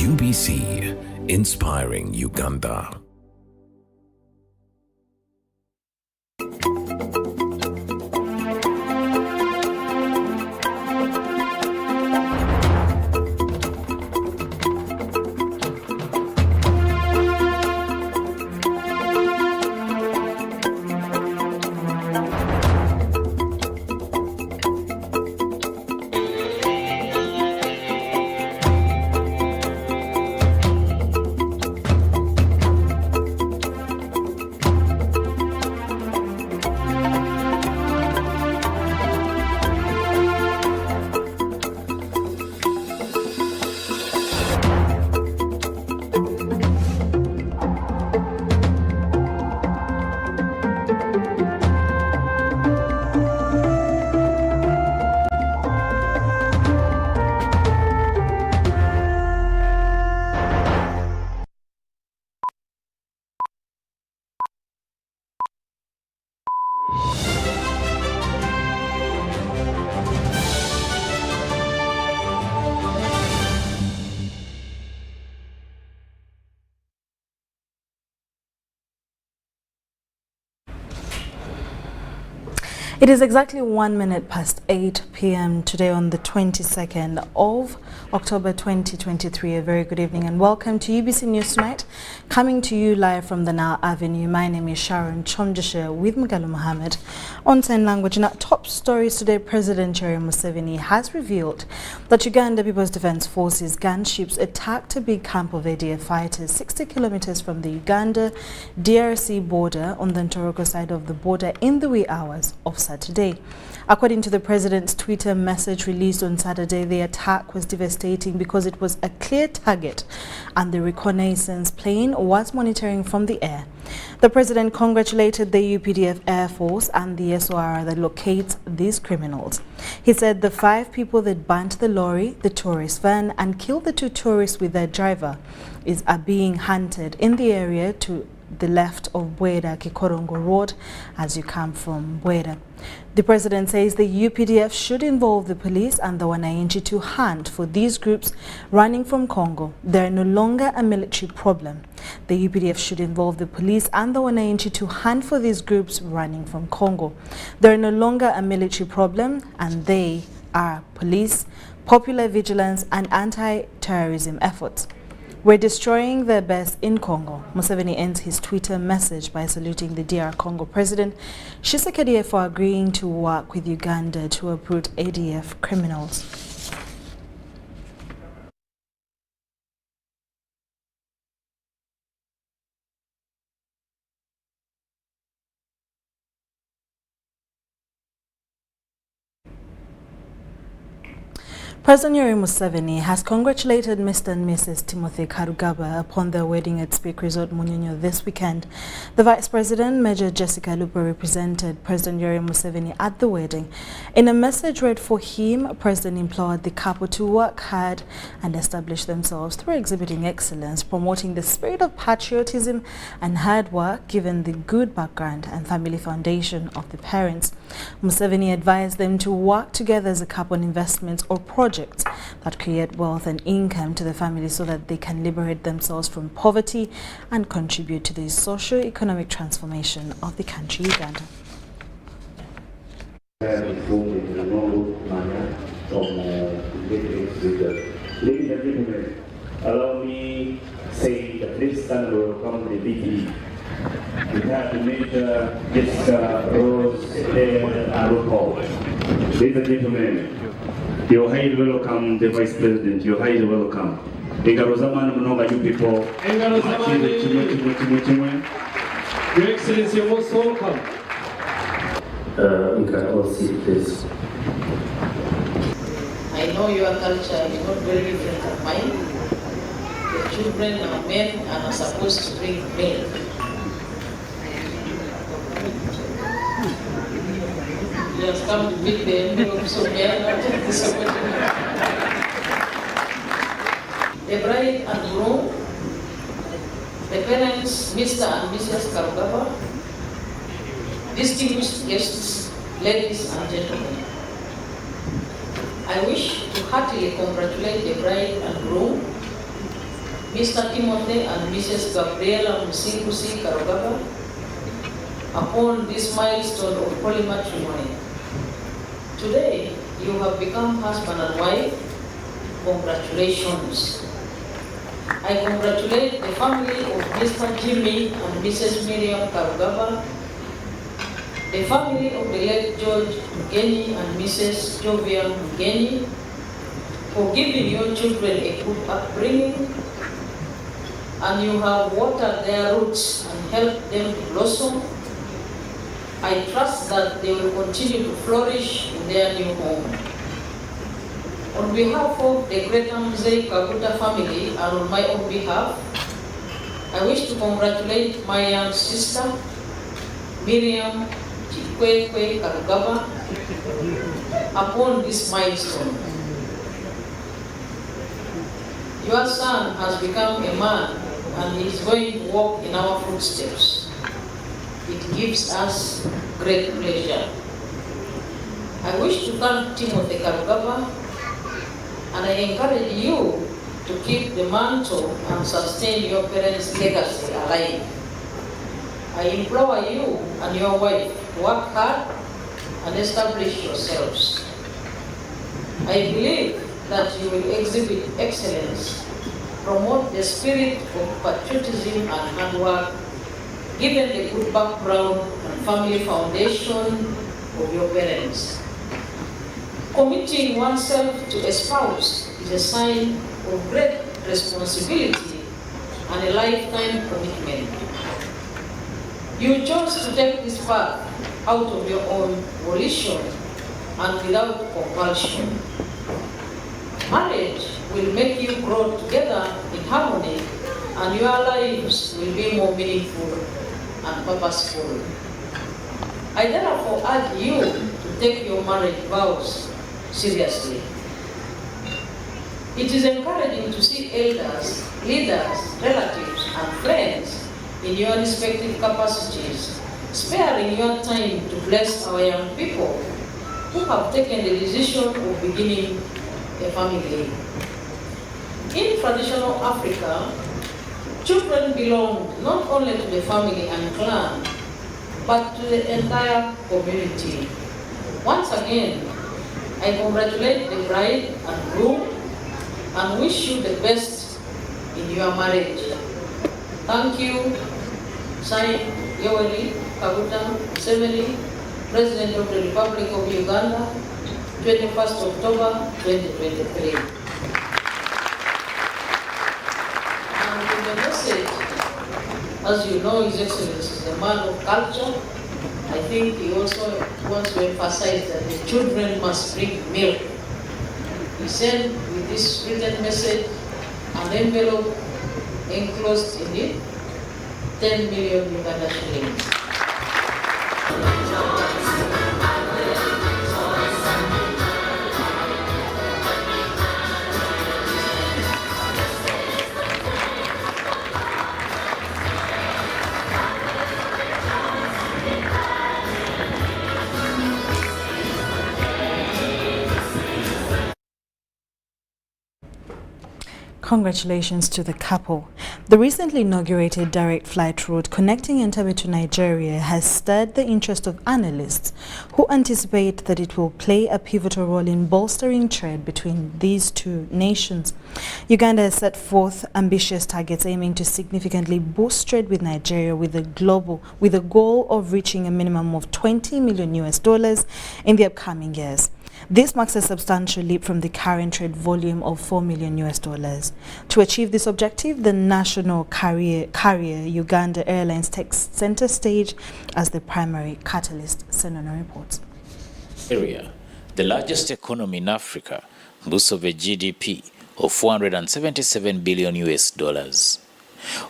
UBC, inspiring Uganda. It is exactly 1 minute past 8 p.m. today on the 22nd of October 2023. A very good evening and welcome to UBC News Tonight, coming to you live from the Nile Avenue. My name is Sharon Chomjashe with Mugalu Mohammed on sign language. In our top stories today, President Yoweri Museveni has revealed that Uganda People's Defense Forces gunships attacked a big camp of ADF fighters 60 kilometers from the Uganda-DRC border on the Ntoroko side of the border in the wee hours of Saturday. According to the president's Twitter message released on Saturday, the attack was devastating because it was a clear target and the reconnaissance plane was monitoring from the air. The president congratulated the UPDF Air Force and the SOR that locates these criminals. He said the 5 people that burnt the lorry, the tourist van, and killed the 2 tourists with their driver are being hunted in the area to the left of Bweda Kikorongo Road as you come from Bweda. The president says the UPDF should involve the police and the Wananchi to hunt for these groups running from Congo. They are no longer a military problem. The UPDF should involve the police and the Wananchi to hunt for these groups running from Congo. They are no longer a military problem and they are police, popular vigilance and anti-terrorism efforts. We're destroying the best in Congo. Museveni ends his Twitter message by saluting the DR Congo president Tshisekedi for agreeing to work with Uganda to uproot ADF criminals. President Yoweri Museveni has congratulated Mr. and Mrs. Timothy Karugaba upon their wedding at Speak Resort Munyonyo this weekend. The Vice President, Major Jessica Lupo, represented President Yoweri Museveni at the wedding. In a message read for him, President implored the couple to work hard and establish themselves through exhibiting excellence, promoting the spirit of patriotism and hard work given the good background and family foundation of the parents. Museveni advised them to work together as a couple on investments or projects that create wealth and income to the family so that they can liberate themselves from poverty and contribute to the socio-economic transformation of the country, Uganda. Ladies and gentlemen, allow me to say that this stand will come the biggie. We have the Major Jessica Rose Aruko. Ladies and gentlemen, you're highly welcome, the Vice President. You're highly welcome. Engalo zamani mnoga you people. Engalo zamani. Your Excellency, you're most welcome. You can all sit, please. I know your culture is not very different from mine. The children are men and are supposed to drink milk. You have come to pick the envelope, so we are not disappointed. The bride and groom, the parents, Mr. and Mrs. Karugaba, distinguished guests, ladies and gentlemen. I wish to heartily congratulate the bride and groom Mr. Timothy and Mrs. Gabriela Musingusi Karugaba upon this milestone of holy matrimony. Today, you have become husband and wife. Congratulations. I congratulate the family of Mr. Jimmy and Mrs. Miriam Karugaba, the family of the late George Mugeni and Mrs. Jovia Mugeni, for giving your children a good upbringing, and you have watered their roots and helped them to blossom. I trust that they will continue to flourish in their new home. On behalf of the Greater Mzee Kaguta family and on my own behalf, I wish to congratulate my young sister, Miriam Chikwekwe Karugaba, upon this milestone. Your son has become a man and he is going to walk in our footsteps. It gives us great pleasure. I wish to thank Timothy Karugaba, and I encourage you to keep the mantle and sustain your parents' legacy alive. I implore you and your wife to work hard and establish yourselves. I believe that you will exhibit excellence, promote the spirit of patriotism and hard work, given the good background and family foundation of your parents. Committing oneself to a spouse is a sign of great responsibility and a lifetime commitment. You chose to take this path out of your own volition and without compulsion. Marriage will make you grow together in harmony, and your lives will be more meaningful and purposeful. I therefore urge you to take your marriage vows seriously. It is encouraging to see elders, leaders, relatives, and friends in your respective capacities sparing your time to bless our young people who have taken the decision of beginning a family. In traditional Africa, children belong not only to the family and clan, but to the entire community. Once again, I congratulate the bride and groom and wish you the best in your marriage. Thank you. Signed, Yoweri Museveni, President of the Republic of Uganda, 21st October 2023. And in the message, as you know, His Excellency is a man of culture. I think he also wants to emphasize that the children must bring milk. He sent with this written message an envelope enclosed in it 10 million Uganda shillings. Congratulations to the couple. The recently inaugurated direct flight route connecting Entebbe to Nigeria has stirred the interest of analysts who anticipate that it will play a pivotal role in bolstering trade between these two nations. Uganda has set forth ambitious targets aiming to significantly boost trade with Nigeria with a goal of reaching a minimum of $20 million in the upcoming years. This marks a substantial leap from the current trade volume of $4 million. To achieve this objective, the national carrier Uganda Airlines takes center stage as the primary catalyst. Senona reports. Nigeria, the largest economy in Africa, boasts of a GDP of $477 billion.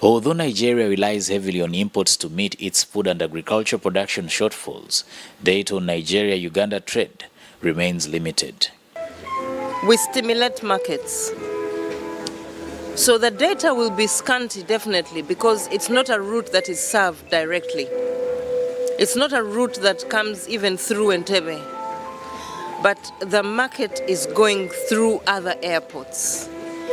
Although Nigeria relies heavily on imports to meet its food and agriculture production shortfalls, data on Nigeria-Uganda trade remains limited. We stimulate markets. So the data will be scanty, definitely, because it's not a route that is served directly. It's not a route that comes even through Entebbe. But the market is going through other airports.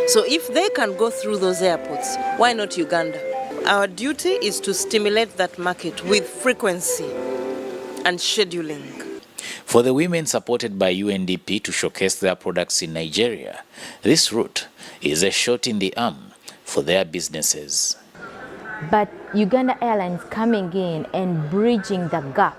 So if they can go through those airports, why not Uganda? Our duty is to stimulate that market with frequency and scheduling. For the women supported by UNDP to showcase their products in Nigeria, this route is a shot in the arm for their businesses. But Uganda Airlines coming in and bridging the gap,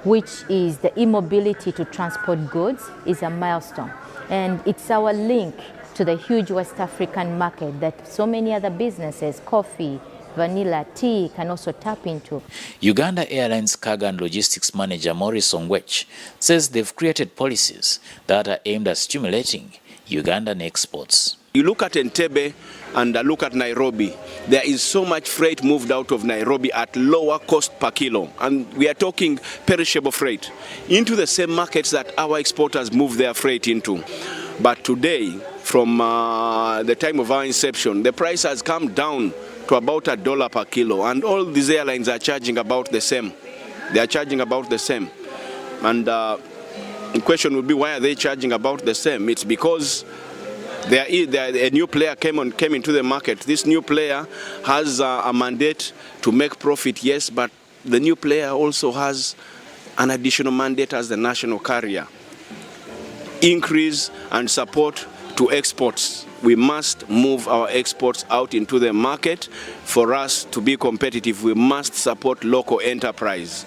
which is the immobility to transport goods, is a milestone. And it's our link to the huge West African market that so many other businesses, coffee, vanilla, tea, can also tap into. Uganda Airlines Cargo and Logistics Manager Maurice Ongwech says they've created policies that are aimed at stimulating Ugandan exports. You look at Entebbe and look at Nairobi, there is so much freight moved out of Nairobi at lower cost per kilo. And we are talking perishable freight into the same markets that our exporters move their freight into. But today, from the time of our inception, the price has come down to about $1 per kilo. And all these airlines are charging about the same. They are charging about the same. And the question would be, why are they charging about the same? It's because a new player came into the market. This new player has a mandate to make profit, yes, but the new player also has an additional mandate as the national carrier. Increase and support to exports. We must move our exports out into the market. For us to be competitive, we must support local enterprise.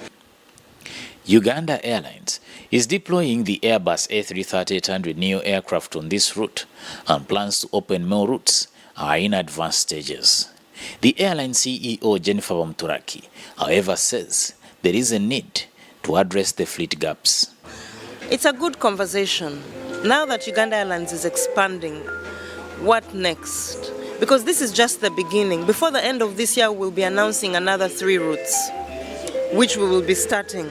Uganda Airlines is deploying the Airbus A330-800 neo aircraft on this route, and plans to open more routes are in advanced stages. The airline CEO Jennifer Bamturaki, however, says there is a need to address the fleet gaps. It's a good conversation. Now that Uganda Airlines is expanding, what next? Because this is just the beginning. Before the end of this year, we'll be announcing another 3 routes, which we will be starting.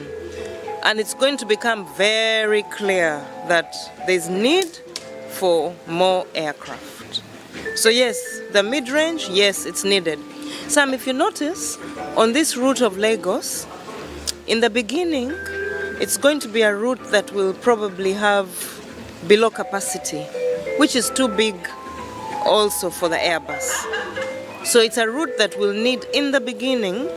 And it's going to become very clear that there's need for more aircraft. So yes, the mid-range, yes, it's needed. Sam, if you notice, on this route of Lagos, in the beginning, it's going to be a route that will probably have below capacity, which is too big also for the Airbus. So it's a route that will need, in the beginning,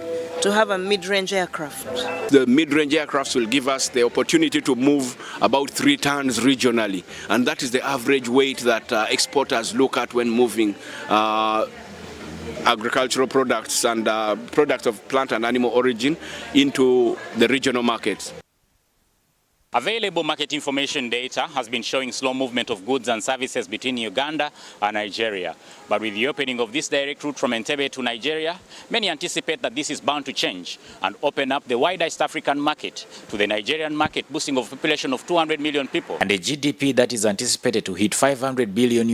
to have a mid-range aircraft. The mid-range aircrafts will give us the opportunity to move about 3 tons regionally, and that is the average weight that exporters look at when moving agricultural products and products of plant and animal origin into the regional markets. Available market information data has been showing slow movement of goods and services between Uganda and Nigeria. But with the opening of this direct route from Entebbe to Nigeria, many anticipate that this is bound to change and open up the wide East African market to the Nigerian market, boosting a population of 200 million people. And a GDP that is anticipated to hit $500 billion,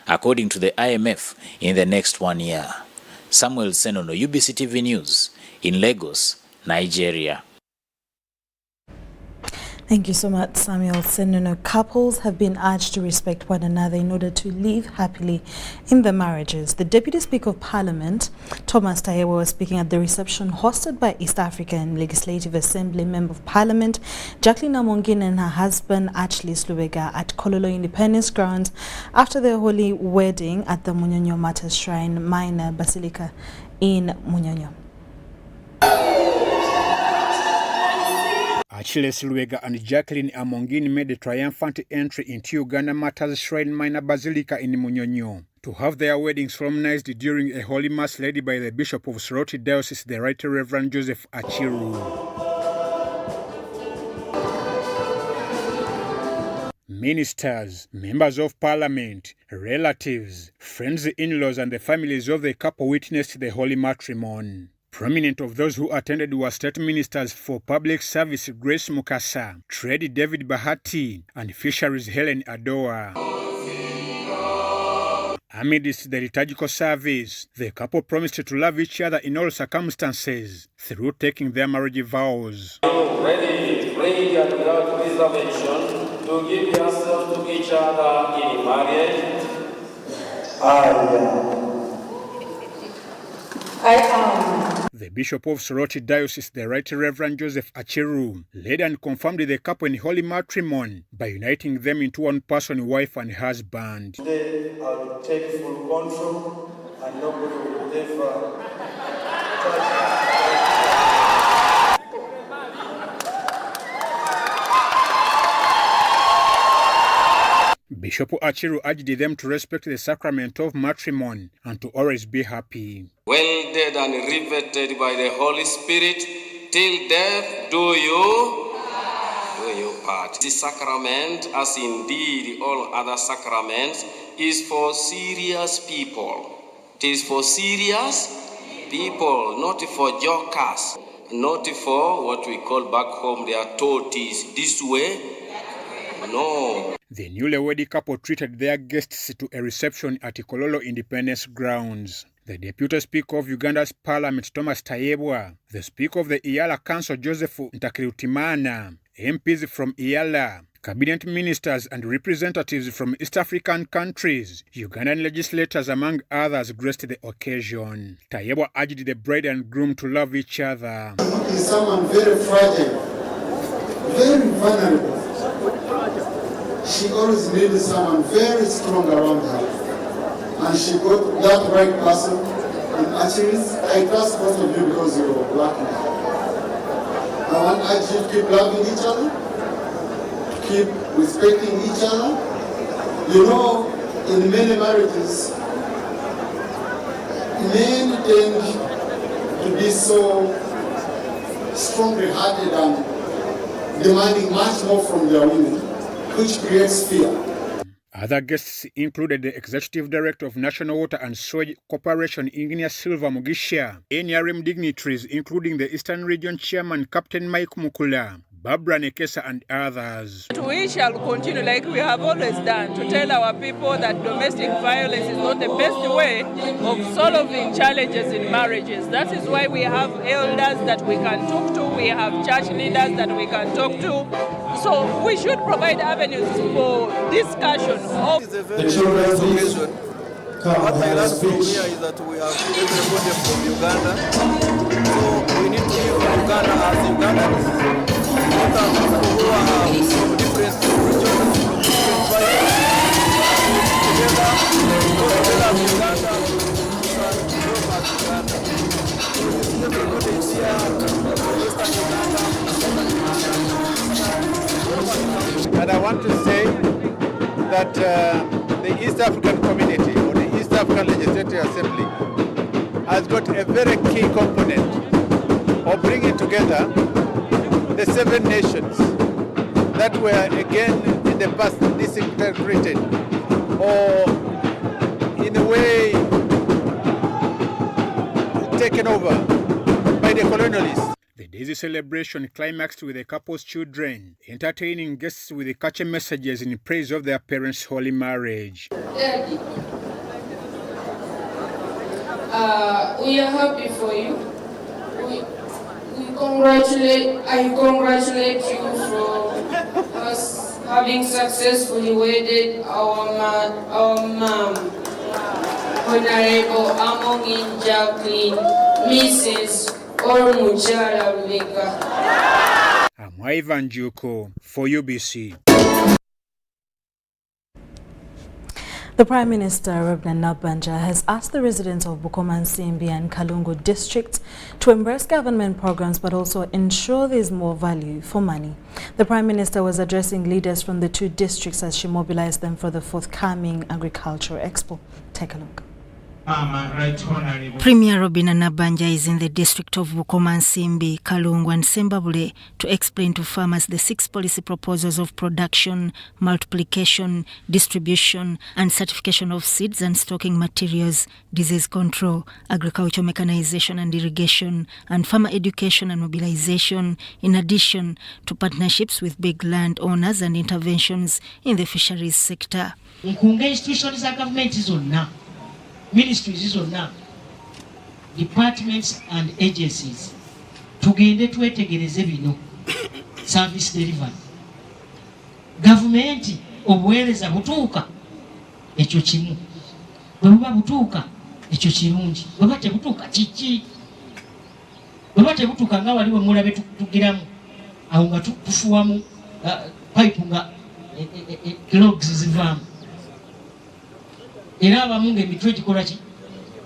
according to the IMF, in the next 1 year. Samuel Senono, UBC TV News, in Lagos, Nigeria. Thank you so much, Samuel Senono. Couples have been urged to respect one another in order to live happily in their marriages. The Deputy Speaker of Parliament, Thomas Tayewa, was speaking at the reception hosted by East African Legislative Assembly Member of Parliament, Jacqueline Amongin, and her husband, Ashley Slubega, at Kololo Independence Grounds after their holy wedding at the Munyonyo Martyrs Shrine Minor Basilica in Munyonyo. Achilles Luega and Jacqueline Amongin made a triumphant entry into Uganda Martyrs Shrine Minor Basilica in Munyonyo to have their wedding solemnized during a holy mass led by the Bishop of Soroti Diocese, the Right Reverend Joseph Achiru. Ministers, members of parliament, relatives, friends, in-laws, and the families of the couple witnessed the holy matrimony. Prominent of those who attended were State Ministers for Public Service Grace Mukasa, Trade David Bahati, and Fisheries Helen Adoa. Amidst the liturgical service, the couple promised to love each other in all circumstances through taking their marriage vows. Ready, praying and without reservation, to give yourself to each other in marriage. I am. The Bishop of Soroti Diocese, the Right Reverend Joseph Achiru, led and confirmed the couple in holy matrimony by uniting them into one person, wife and husband. Today, I will take full control and nobody will ever touch. Bishop Achiru urged them to respect the sacrament of matrimony and to always be happy. Welded and riveted by the Holy Spirit, till death do your part. This sacrament, as indeed all other sacraments, is for serious people. It is for serious people, not for jokers, not for what we call back home, they are toties. This way, no. The newlywed couple treated their guests to a reception at Kololo Independence Grounds. The Deputy Speaker of Uganda's Parliament, Thomas Tayebwa, the Speaker of the Iyala Council, Joseph Ntakirutimana, MPs from Iyala, Cabinet Ministers and representatives from East African countries, Ugandan legislators among others graced the occasion. Tayebwa urged the bride and groom to love each other. Is someone very fragile, very vulnerable. She always needed someone very strong around her. And she got that right person. And actually, I trust both of you because you're black now. I want you to keep loving each other, keep respecting each other. You know, in many marriages, men tend to be so strongly hearted and demanding much more from their women, which creates fear. Other guests included the Executive Director of National Water and Sewage Corporation, Engineer Silva Mugisha, NRM dignitaries including the Eastern Region Chairman, Captain Mike Mukula, Barbara Nekesa and others. We shall continue like we have always done to tell our people that domestic violence is not the best way of solving challenges in marriages. That is why we have elders that we can talk to, we have church leaders that we can talk to. So we should provide avenues for discussion of the children's occasion. What I learned from here is that we have everybody from Uganda. So we need to live in Uganda as Ugandans. Not as people who are from different regions, from different tribes. Together, go together as Uganda, and grow as Uganda. Everybody is here, Western Uganda. And I want to say that the East African community or the East African Legislative Assembly has got a very key component of bringing together the 7 nations that were again in the past disintegrated or in a way taken over by the colonialists. The Daisy celebration climaxed with the couple's children, entertaining guests with the catchy messages in praise of their parents' holy marriage. Daddy, we are happy for you. I congratulate you for us having successfully wedded our mom, Honorable Amongin Chaplain, Mrs. Ormuchala Rebecca. I'm Ivan Juko for UBC. The Prime Minister, Reverend Nabanja, has asked the residents of Bukoma Nsimbi and Kalungu districts to embrace government programs but also ensure there is more value for money. The Prime Minister was addressing leaders from the 2 districts as she mobilized them for the forthcoming Agricultural Expo. Take a look. Premier Robina Nabanja is in the district of Bukoma Nsimbi, Kalungu and Sembabule to explain to farmers the 6 policy proposals of production, multiplication, distribution and certification of seeds and stocking materials, disease control, agricultural mechanization and irrigation, and farmer education and mobilization, in addition to partnerships with big landowners and interventions in the fisheries sector. Institutions of government is on now. Ministries zonna, departments and agencies tugende twetegereze bino service delivery government obuweereza butuuka ekyo kimu bwe buba butuuka ekyo kirungi bwe buba tebutuuka kiki bwe tebutuuka nga waliwo mulabe tugiramu awo nga tufuwamu pipe nga clogs zivaamu era abamu ng'emitwe gikola ki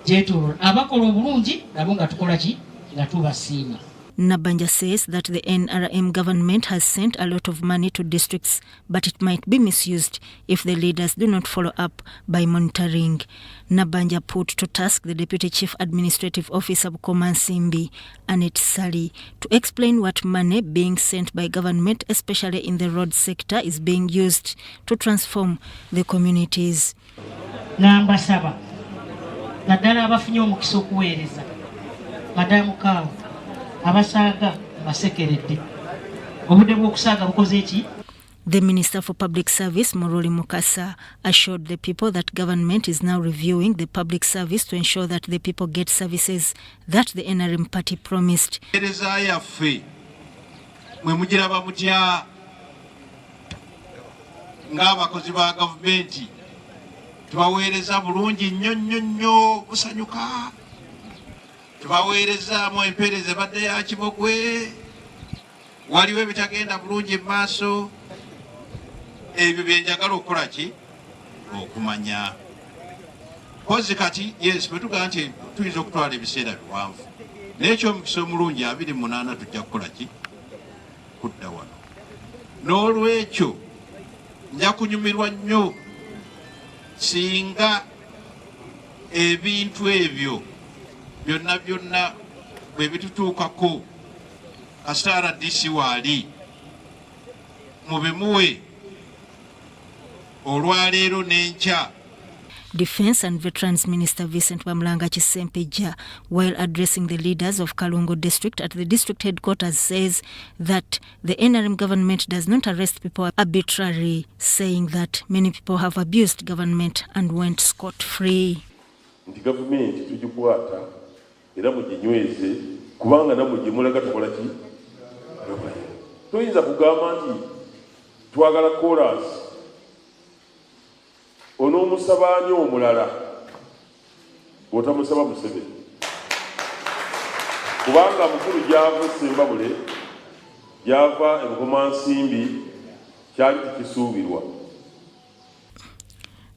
gyetooloola abakola obulungi nabo nga tukola ki nga tubasiima. Nabanja says that the NRM government has sent a lot of money to districts, but it might be misused if the leaders do not follow up by monitoring. Nabanja put to task the Deputy Chief Administrative Officer Bukoma Nsimbi, Annette Sally, to explain what money being sent by government, especially in the road sector, is being used to transform the communities. Nambasaba naddala abafunye omukisa okuweereza madamu Kawo abasaaga basekeredde obudde bw'okusaaga bukoze eki. The Minister for Public Service, Moroli Mukasa, assured the people that government is now reviewing the public service to ensure that the people get services that the NRM party promised. Ereza yaffe mwe mugiraba mutya ng'abakozi ba gavumenti tubaweereza bulungi nnyo busanyuka, tubaweerezaamu empeereza ebadde ya kibogwe, waliwo ebitagenda bulungi mu maaso. Ebyo bye njagala okukola ki okumanya kozi kati yes bwe tugamba nti tuyinza okutwala ebiseera biwanvu naye ekyomukisa omulungi 28 tujja kukola ki kudda wano. N'olwekyo nja kunyumirwa nnyo singa ebintu ebyo byonna bwe bitutuukako kasitara DC waali mubemuwe olwaleero n'enkya. Defense and Veterans Minister Vincent Bamulanga Chisempeja, while addressing the leaders of Kalungu district at the district headquarters, says that the NRM government does not arrest people arbitrarily, saying that many people have abused government and went scot-free. The government tujikwata era muginyweze kubanga namwe gimulaga tukola ki tuyinza kugamba nti twagala chorus onoomusabani omulala otamusaba Museveni kubanga mukulu gyava Sembabule gyava Bukoma Nsimbi kyali tikisuubirwa.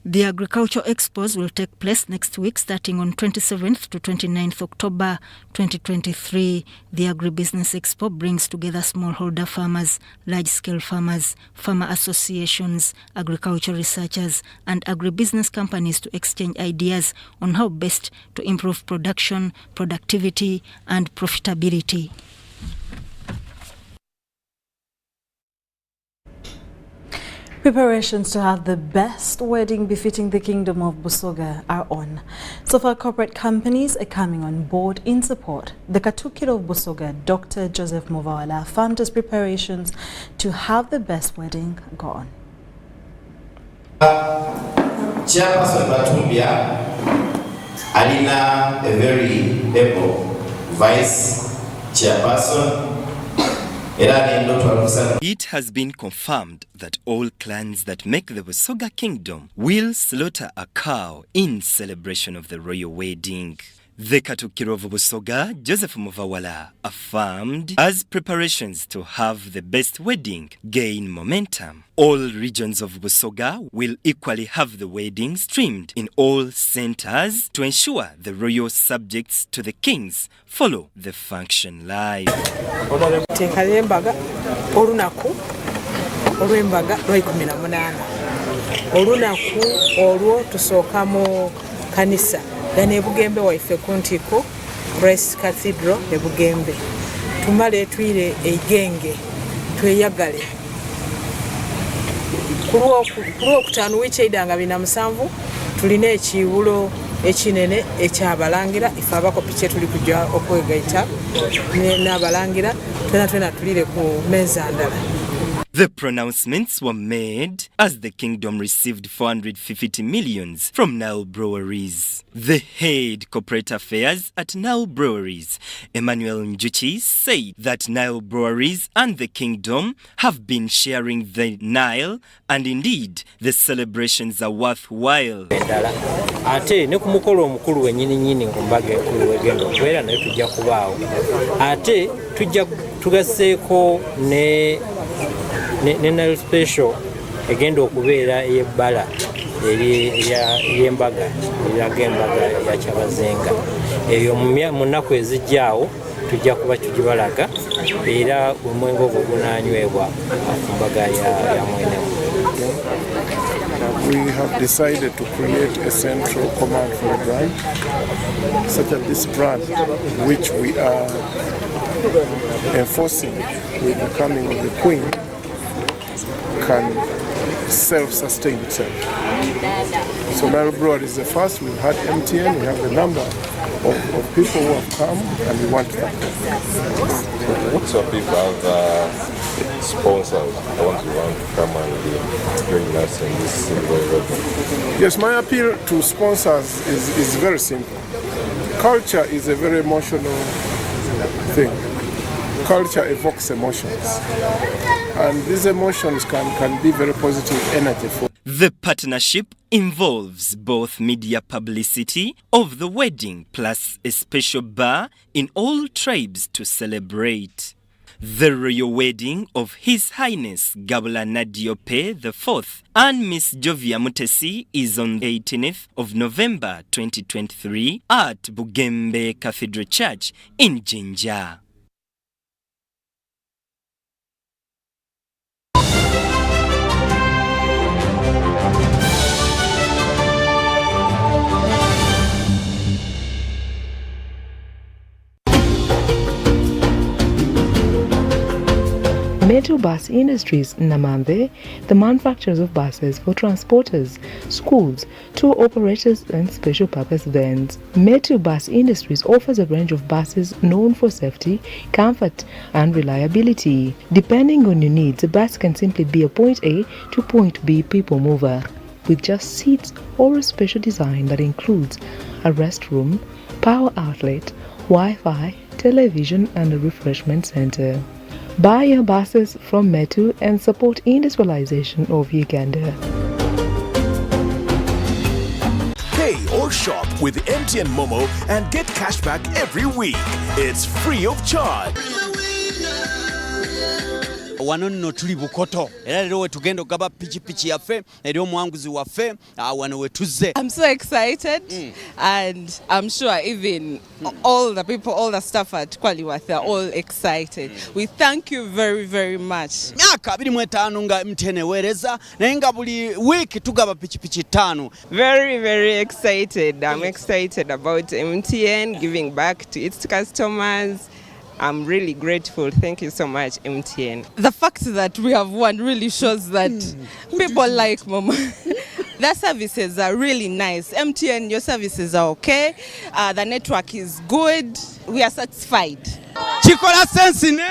The Agricultural Expos will take place next week starting on 27th to 29th October 2023. The Agribusiness Expo brings together smallholder farmers, large-scale farmers, farmer associations, agriculture researchers and agribusiness companies to exchange ideas on how best to improve production, productivity and profitability. Preparations to have the best wedding befitting the Kingdom of Busoga are on. So far, corporate companies are coming on board in support. The Katukiro of Busoga, Dr. Joseph Muvawala, affirmed his preparations to have the best wedding go on. Chairperson Batumbia, Alina, a very able vice chairperson. It has been confirmed that all clans that make the Busoga Kingdom will slaughter a cow in celebration of the royal wedding. The Katukiro of Busoga, Joseph Muvawala, affirmed as preparations to have the best wedding gain momentum. All regions of Busoga will equally have the wedding streamed in all centers to ensure the royal subjects to the kings follow the function live. Dane Bugembe waife kuntiko Christ Cathedral e Bugembe tumale twire egenge tweyagale kuruo kutanu wicheidanga bina musanvu tuline ekiwulo ekinene ekyabalangira ifa abako piche tuli kujja okwegaita n'abalangira twena tulire ku meza ndala. The pronouncements were made as the kingdom received 450 millions from Nile Breweries. The head corporate affairs at Nile Breweries, Emmanuel Njuchi, said that Nile Breweries and the kingdom have been sharing the Nile, and indeed the celebrations are worthwhile. Ate ne kumukolo omukulu wenyini nyini ngumbaga ekulu wegendo kwera naye tujja kubaawo. Ate tujja tugaseeko ne Nile Special egenda okubeera eyebbala ey'embaga ya Kyabazenga. Eyo mu nnaku ezijjaawo tujja kuba tugibalaga era omwenge ogwo gunaanywebwa ku mbaga ya mwenemu. We have decided to create a central command for the brand, such that this brand, which we are enforcing with the coming of the Queen, can self-sustain itself. So Nile Brewery is the first. We've had MTN, we have a number of people who have come, and we want to thank them. So people have sponsors want to come and join us in this celebratory. Yes, my appeal to sponsors is very simple. Culture is a very emotional thing. Culture evokes emotions, and these emotions can be very positive energy for. The partnership involves both media publicity of the wedding plus a special bar in all tribes to celebrate. The royal wedding of His Highness Gabula Nadiope IV and Miss Jovia Mutesi is on the 18th of November 2023 at Bugembe Cathedral Church in Jinja. Metu Bus Industries Namambe, the manufacturers of buses for transporters, schools, tour operators and special purpose vans. Metu Bus Industries offers a range of buses known for safety, comfort and reliability. Depending on your needs, a bus can simply be a point A to point B people mover, with just seats or a special design that includes a restroom, power outlet, Wi-Fi, television and a refreshment center. Buy your buses from Metu and support industrialization of Uganda. Pay or shop with MTN Momo and get cash back every week. It's free of charge. Wano nno tuli Bukoto era lero we tugenda okugaba pichipichi yaffe eri omuwanguzi waffe wano we tuzze. I'm so excited and I'm sure even all the people, all the staff at Kwaliwath are all excited. We thank you very, very much. Myaka 25 nga MTN eweereza naye nga buli week tugaba pichipichi 5. Very, very excited. I'm excited about MTN giving back to its customers. I'm really grateful. Thank you so much, MTN. The fact that we have won really shows that people like Mama. Their services are really nice. MTN, your services are okay. The network is good. We are satisfied. Chikola sense ne?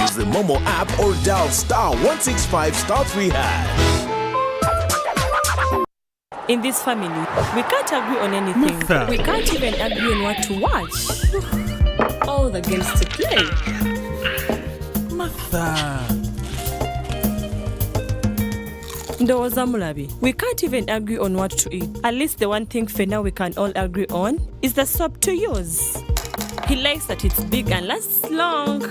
Use the Momo app or dial *165*3#. In this family, we can't agree on anything. Martha. We can't even agree on what to watch. All the games to play. Martha. Ndowoza Mulabi, we can't even agree on what to eat. At least the one thing for now we can all agree on is the soap to use. He likes that it's big and lasts long.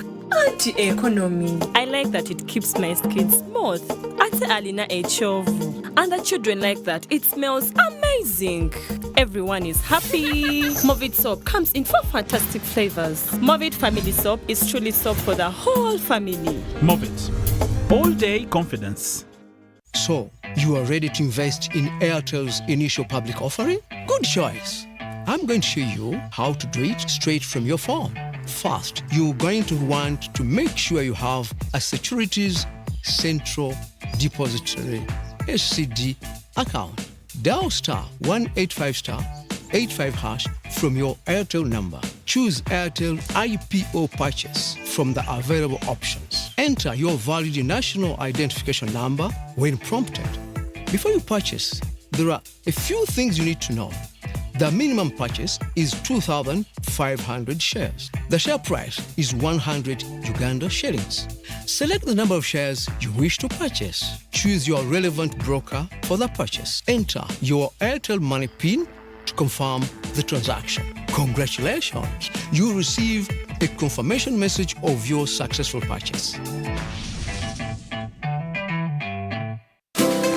Anti-economy. I like that it keeps my skin smooth. Ate alina echovu. And the children like that. It smells amazing. Everyone is happy. Movit soap comes in 4 fantastic flavors. Movit family soap is truly soap for the whole family. Movit. All day confidence. So, you are ready to invest in Airtel's initial public offering? Good choice. I'm going to show you how to do it straight from your phone. First, you're going to want to make sure you have a Securities Central Depository SCD account. Dial *185*85# from your Airtel number choose Airtel IPO purchase from the available options. Enter your valid national identification number when prompted. Before you purchase, there are a few things you need to know. The minimum purchase is 2,500 shares. The share price is 100 Uganda shillings. Select the number of shares you wish to purchase. Choose your relevant broker for the purchase. Enter your Airtel Money PIN to confirm the transaction. Congratulations! You receive a confirmation message of your successful purchase.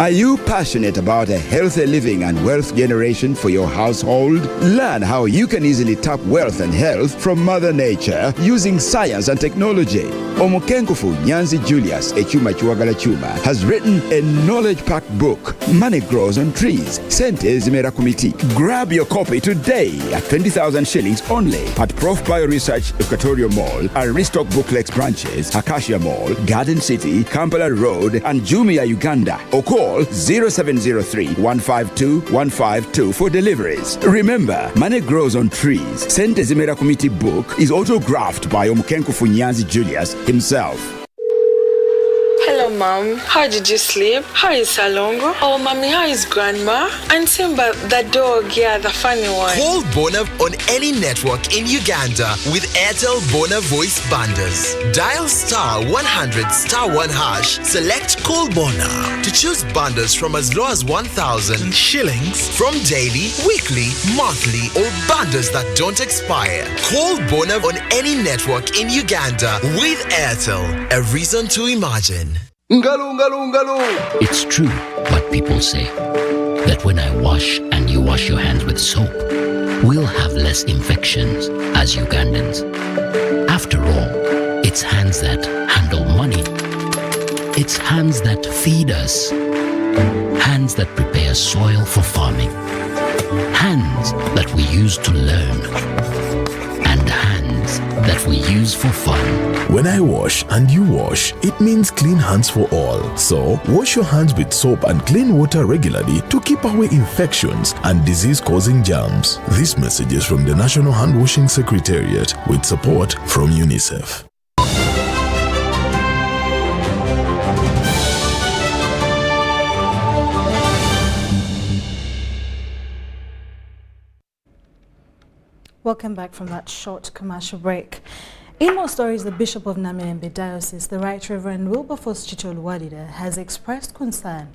Are you passionate about a healthy living and wealth generation for your household? Learn how you can easily tap wealth and health from Mother Nature using science and technology. Omukenkufu Nyanzi Julius Echuma Chiwagala Chuma has written a knowledge-packed book, Money Grows on Trees, Sente Zimera Committee. Grab your copy today at 20,000 shillings only at Prof Bioresearch Equatorial Mall, Aristoc Booklex branches, Acacia Mall, Garden City, Kampala Road, and Jumia, Uganda. Or call 0703 152 152 for deliveries. Remember, Money Grows on Trees, Sente Zimera Committee book is autographed by Omukenkufu Nyanzi Julius himself. Hello, Mom. How did you sleep? How is Salongo? Oh, Mommy, how is Grandma? And Simba, the dog, yeah, the funny one. Call Bona on any network in Uganda with Airtel Bona voice bundles. Dial *100 *1#, select Call Bona to choose bundles from as low as 1,000 shillings from daily, weekly, monthly, or bundles that don't expire. Call Bona on any network in Uganda with Airtel. A reason to imagine. It's true what people say, that when I wash and you wash your hands with soap, we'll have less infections as Ugandans. After all, it's hands that handle money. It's hands that feed us. Hands that prepare soil for farming. Hands that we use to learn. And hands that we use for fun. When I wash and you wash, it means clean hands for all. So, wash your hands with soap and clean water regularly to keep away infections and disease-causing germs. This message is from the National Hand Washing Secretariat with support from UNICEF. Welcome back from that short commercial break. In more stories, the Bishop of Namirembe Diocese, the Right Reverend Wilberforce Chicho Luwadida, has expressed concern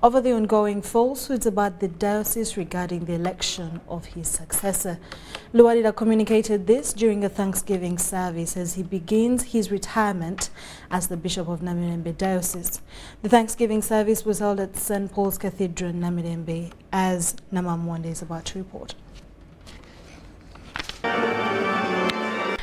over the ongoing falsehoods about the diocese regarding the election of his successor. Luwadida communicated this during a Thanksgiving service as he begins his retirement as the Bishop of Namirembe Diocese. The Thanksgiving service was held at St. Paul's Cathedral in Namirembe, as Namam Mwande is about to report.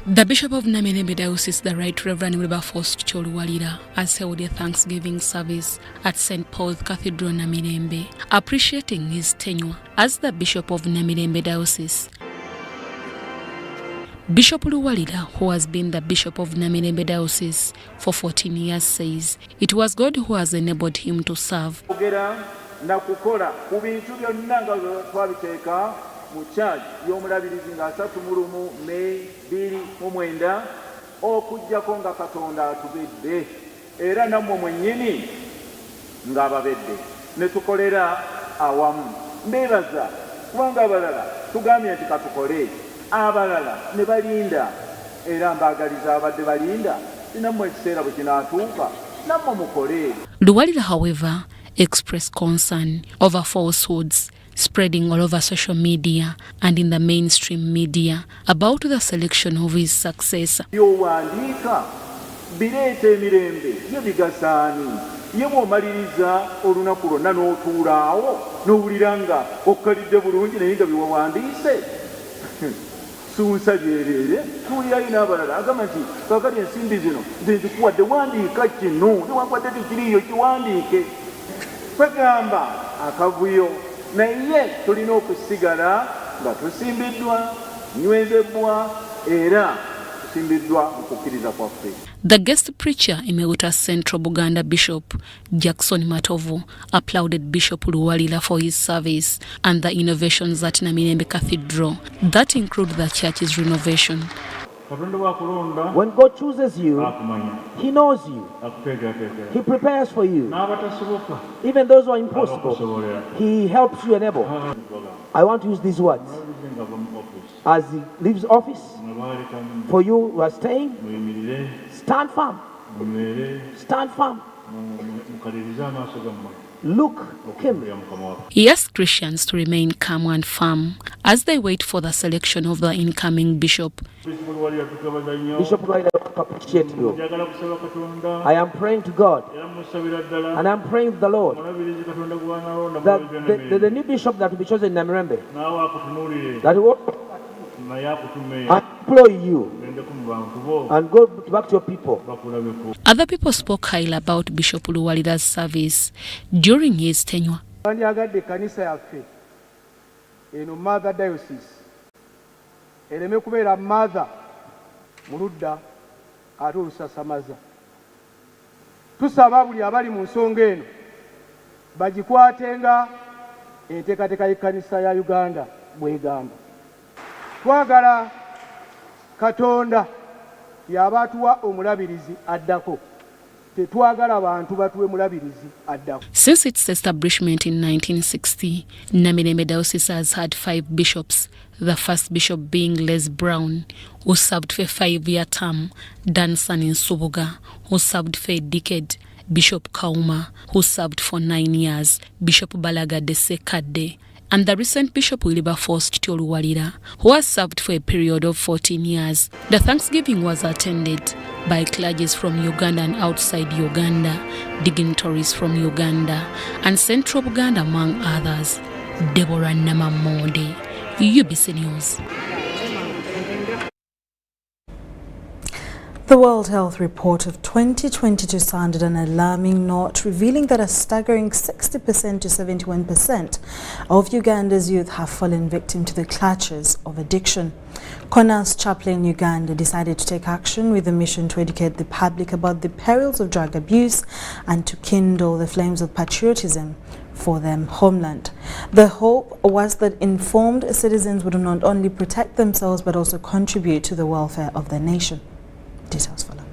The Bishop of Namirembe Diocese, the Right Reverend Wilberforce Chicho Luwadida, has held a Thanksgiving service at St. Paul's Cathedral, Namirembe, appreciating his tenure as the Bishop of Namirembe Diocese. Bishop Luwadida, who has been the Bishop of Namirembe Diocese for 14 years, says it was God who has enabled him to serve. Mu charge y'omulabirizi nga 31 May 2009 okujjako nga Katonda atubedde era nammwe mwennyini ng'ababedde ne tukolera awamu. Mbeebaza kubanga abalala tugambye nti katukole, abalala ne balinda era mbaagaliza abadde balinda nammwe ekiseera bwe kinaatuuka nammwe mukole. Luwadida, however, expressed concern over falsehoods spreading all over social media and in the mainstream media about the selection of his successor. Yowandiika bireeta emirembe ye bigasaani ye bw'omaliriza olunaku lwonna n'otuulaawo n'owulira nga okkalidde bulungi naye nga biwawandiise suunsa byereere tuwulirayo n'abalala agamba nti kaakati ensimbi zino nze nzikuwadde wandiika kino newankwadde tikiriiyo kiwandiike kwegamba akavuyo naye tulina okusigala nga tusimbiddwa, nywezebwa era asimbiddwa mu kukkiriza kwaffe. The guest preacher Emeritus Central Buganda Bishop Jackson Matovu applauded Bishop Luwalira for his service and the innovations at Namirembe Cathedral that include the church's renovation. When God chooses you, He knows you. He prepares for you. Even those who are impossible, He helps you enable. I want to use these words. As He leaves office, for you who are staying, stand firm. Stand firm. Look him. He asked Christians to remain calm and firm as they wait for the selection of the incoming bishop. Bishop, I appreciate you. I am praying to God and I'm praying to the Lord that the new bishop that will be chosen in Namirembe, that will I implore you and go back to your people. Other people spoke highly about Bishop Luwalira's service during his tenure. Mother diocese ereme kubeera mother muludda ate olusasamaza. Tusaba buli abali mu nsonga eno bagikwatenga enteekateeka y'ekkanisa ya Uganda bw'egamba. Twagala Katonda y'aba atuwa omulabirizi addako. Tetwagala bantu batuwe mulabirizi addako. Since its establishment in 1960, Namirembe Diocese has had 5 bishops, the first bishop being Les Brown, who served for a 5-year term, Danson in Subuga, who served for a decade, Bishop Kauma, who served for 9 years, Bishop Balaga Dese Kadde, and the recent Bishop Wilberforce Luwalira, who has served for a period of 14 years. The Thanksgiving was attended by clergies from Uganda and outside Uganda, dignitaries from Uganda, and Central Uganda among others. Deborah Namamonde, UBC News. The World Health Report of 2022 sounded an alarming note, revealing that a staggering 60% to 71% of Uganda's youth have fallen victim to the clutches of addiction. CONA's Chaplain Uganda decided to take action with a mission to educate the public about the perils of drug abuse and to kindle the flames of patriotism for their homeland. The hope was that informed citizens would not only protect themselves but also contribute to the welfare of the nation. Details follow.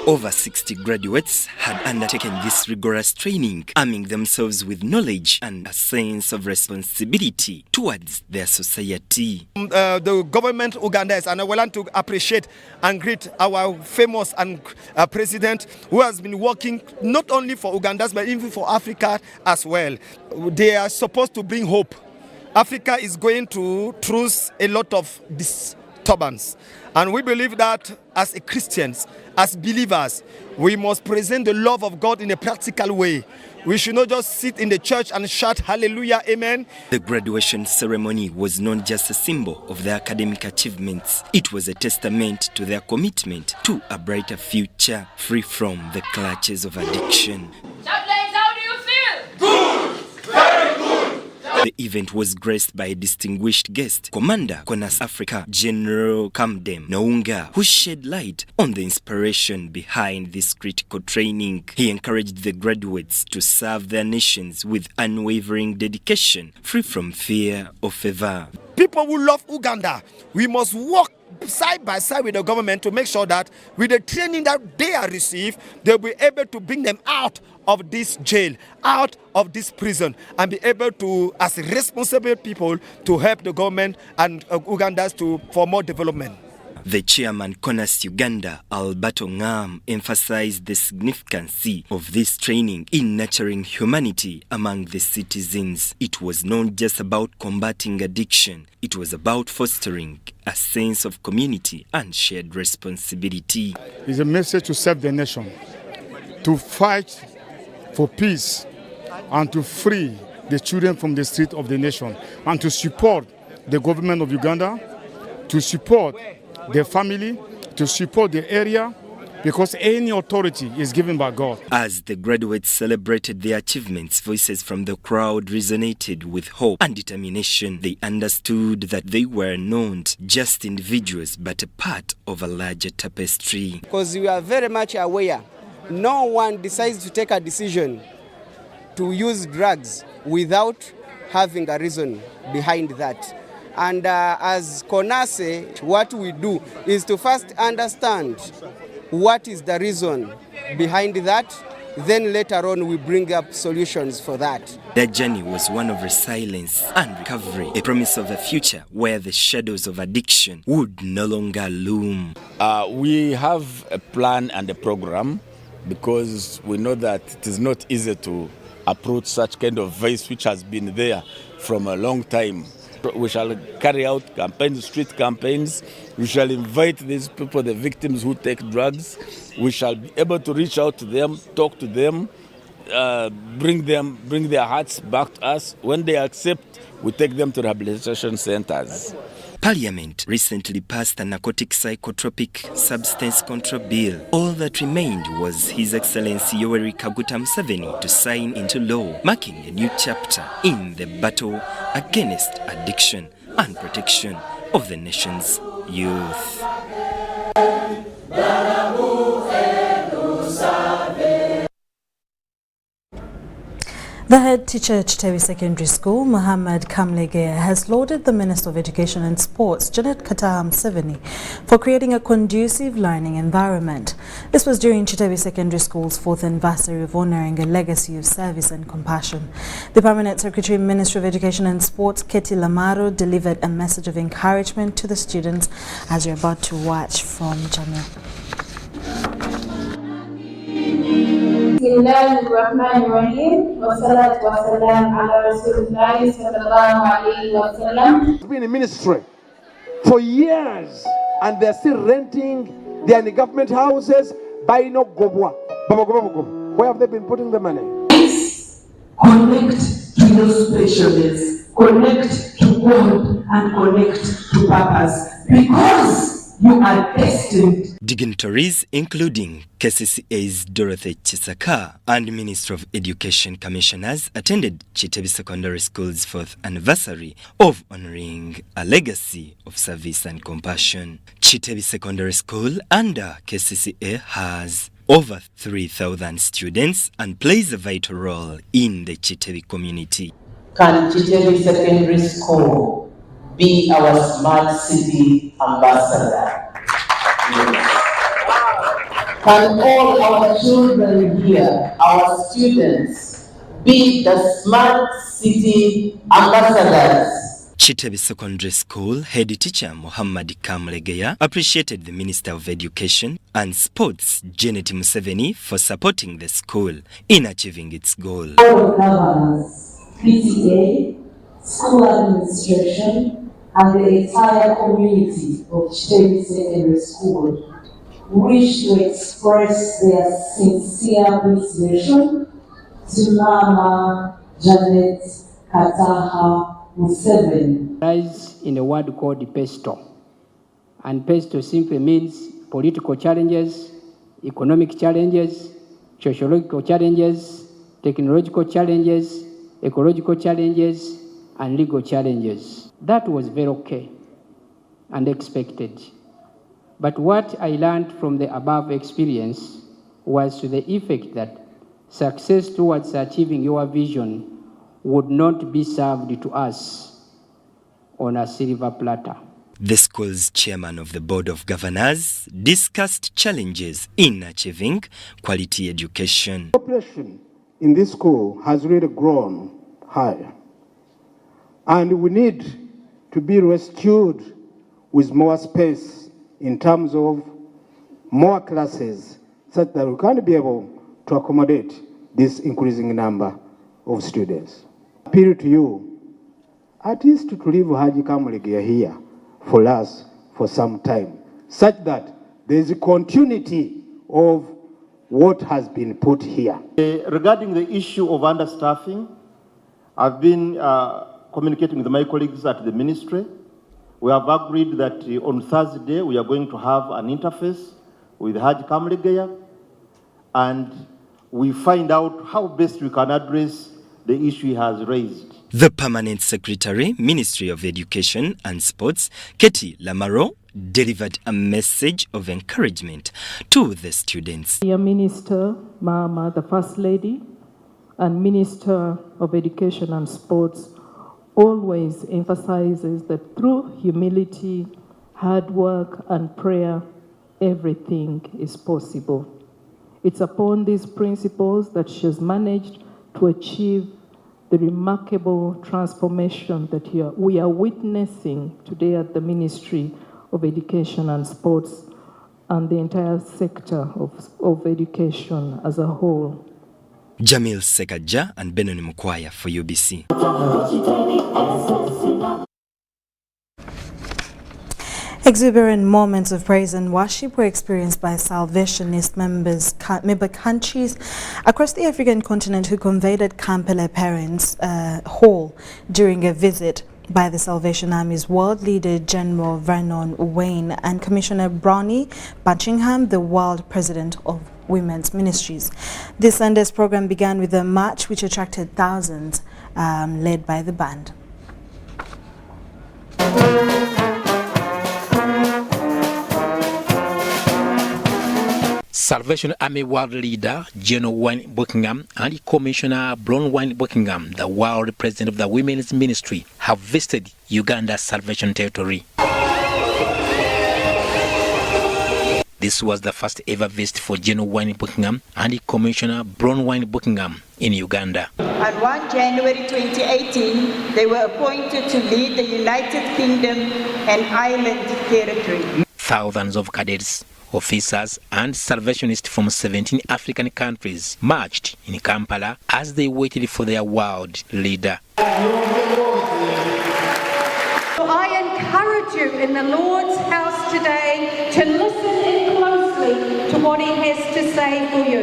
Over 60 graduates had undertaken this rigorous training, arming themselves with knowledge and a sense of responsibility towards their society. The government Ugandans, and I would like to appreciate and greet our famous and president who has been working not only for Ugandans but even for Africa as well. They are supposed to bring hope. Africa is going to through a lot of disturbance, and we believe that as Christians, as believers, we must present the love of God in a practical way. We should not just sit in the church and shout hallelujah, amen. The graduation ceremony was not just a symbol of their academic achievements, it was a testament to their commitment to a brighter future free from the clutches of addiction. Chaplains, how do you feel? Good! Very good! The event was graced by a distinguished guest, Commander CONAS Africa General Kamdem Nounga, who shed light on the inspiration behind this critical training. He encouraged the graduates to serve their nations with unwavering dedication, free from fear or favor. People who love Uganda, we must work side by side with the government to make sure that with the training that they are received, they'll be able to bring them out of this jail, out of this prison, and be able to, as responsible people, to help the government and Ugandans for more development. The chairman CONAS Uganda, Alberto Ngam, emphasized the significance of this training in nurturing humanity among the citizens. It was not just about combating addiction, it was about fostering a sense of community and shared responsibility. It's a message to serve the nation, to fight for peace and to free the children from the street of the nation, and to support the government of Uganda, to support their family, to support the area, because any authority is given by God. As the graduates celebrated their achievements, voices from the crowd resonated with hope and determination. They understood that they were not just individuals, but a part of a larger tapestry. Because we are very much aware, no one decides to take a decision to use drugs without having a reason behind that. And as CONASE, what we do is to first understand what is the reason behind that, then later on we bring up solutions for that. Their journey was one of resilience and recovery, a promise of a future where the shadows of addiction would no longer loom. We have a plan and a program because we know that it is not easy to approach such kind of vice which has been there from a long time. We shall carry out campaigns, street campaigns. We shall invite these people, the victims who take drugs. We shall be able to reach out to them, talk to them, bring their hearts back to us. When they accept, we take them to rehabilitation centers. Parliament recently passed a narcotic psychotropic substance control bill. All that remained was His Excellency Yoweri Museveni to sign into law, marking a new chapter in the battle against addiction and protection of the nation's youth. The head teacher at Chitewi Secondary School, Muhammad Kamlegea, has lauded the Minister of Education and Sports, Janet Kataha Museveni, for creating a conducive learning environment. This was during Chitewi Secondary School's 4th anniversary of honouring a legacy of service and compassion. The Permanent Secretary, Ministry of Education and Sports, Keti Lamaro, delivered a message of encouragement to the students, as you're about to watch from Jamil. It's been in ministry for years and they're still renting their government houses by no gobwa. Where have they been putting the money? Connect to your specialness, connect to God and connect to purpose, because you are destined. Dignitaries including KCCA's Dorothy Chisaka and Minister of Education commissioners attended Chitewi Secondary School's 4th anniversary of honouring a legacy of service and compassion. Chitewi Secondary School under KCCA has over 3,000 students and plays a vital role in the Chitewi community. Can Chitewi Secondary School be our smart city ambassador? Yes. Can all our children here, our students, be the smart city ambassadors? Chitewi Secondary School head teacher Muhammad Kamlegea appreciated the Minister of Education and Sports, Janet Museveni, for supporting the school in achieving its goal. Board of Governors, PTA, school administration, and the entire community of Chitewi Secondary School wish to express their sincere appreciation to Mama Janet Kataha Museveni. Lies in a word called pesto, and pesto simply means political challenges, economic challenges, sociological challenges, technological challenges, ecological challenges, and legal challenges. That was very okay and expected. But what I learned from the above experience was to the effect that success towards achieving your vision would not be served to us on a silver platter. The school's chairman of the Board of Governors discussed challenges in achieving quality education. The population in this school has really grown higher, and we need to be rescued with more space in terms of more classes, such that we can be able to accommodate this increasing number of students. Appeal to you, at least to leave Haji Kamlegea here for us for some time, such that there is a continuity of what has been put here. Regarding the issue of understaffing, I've been communicating with my colleagues at the ministry. We have agreed that on Thursday we are going to have an interface with Haji Kamlegeya, and we find out how best we can address the issue he has raised. The Permanent Secretary, Ministry of Education and Sports, Katie Lamaro, delivered a message of encouragement to the students. Dear Minister, Mama, the First Lady, and Minister of Education and Sports always emphasizes that through humility, hard work, and prayer, everything is possible. It's upon these principles that she has managed to achieve the remarkable transformation that we are witnessing today at the Ministry of Education and Sports and the entire sector of education as a whole. Jamil Sekaja and Benoni Mukwaya for UBC. Exuberant moments of praise and worship were experienced by Salvationist member countries across the African continent who conveyed at Kampala Parents Hall during a visit by the Salvation Army's world leader General Vernon Wayne and Commissioner Brownie Buckingham, the world president of Women's Ministries. This Sunday's program began with a march which attracted thousands, led by the band. Salvation Army world leader General Wayne Buckingham and Commissioner Bronwyn Buckingham, the world president of the Women's Ministry, have visited Uganda's Salvation Territory. This was the first ever visit for General Wayne Buckingham and Commissioner Bronwyn Buckingham in Uganda. On 1 January 2018, they were appointed to lead the United Kingdom and Ireland Territory. Thousands of cadets, officers and Salvationists from 17 African countries marched in Kampala as they waited for their world leader. I encourage you in the Lord's house today to listen in closely to what he has to say for you.